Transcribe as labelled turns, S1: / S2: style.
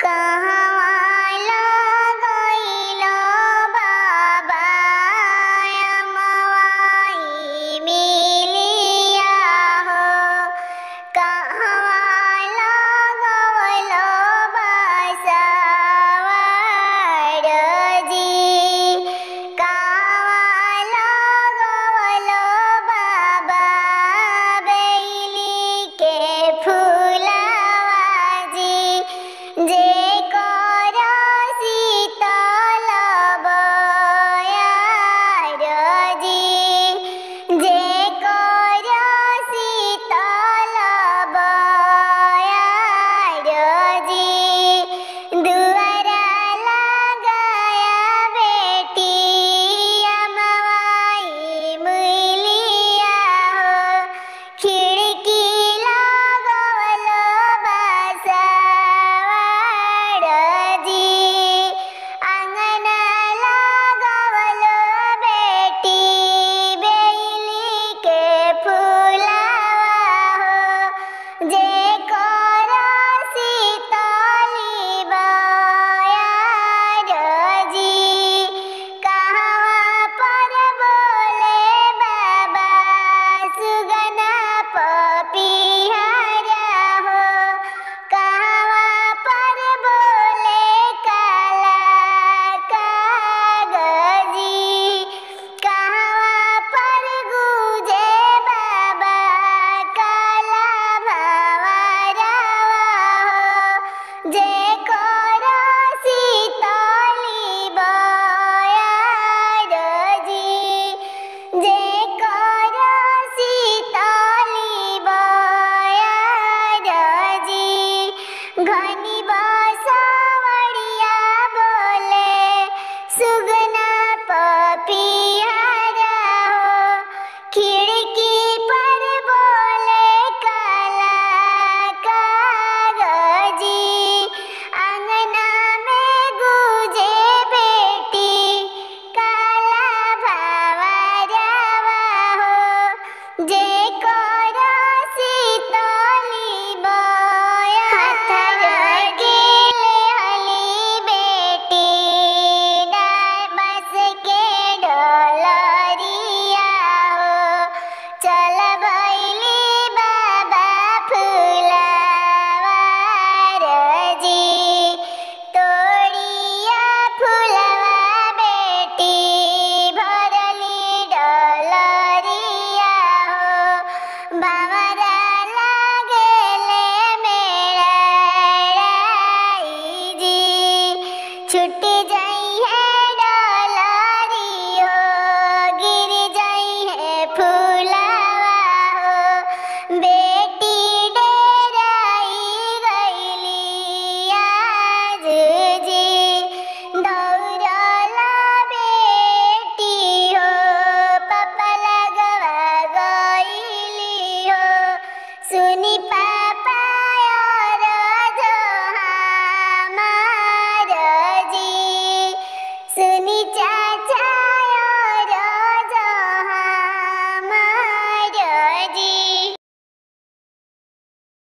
S1: कहवा लगइलो बाबा अमवाई मिलिया हो। कहवा लगवलो बसवाड़ जी। कहवा लगवलो बाबा बेली के फूलवा जी। जे कर शीतल बयार जी। जे कर शीतल बयार जी। दुआरा लगाया बेटी अमवाई मिलिया हो। खिड़की लगवलो बसवाड़ जी। आंगन लगवलो बेटी बेली के फूलवा हो। जे कर शीतली बयार जी। कहवा पर बोले बाबा सुगना पपिहरा हो। कहवा पर बोले काला कागजी। कहवा पर गुजे बाबा काला भंवरवा हो। जे कर शीतली बयार जी। जे कर शीतली बयार जी। घनी बसा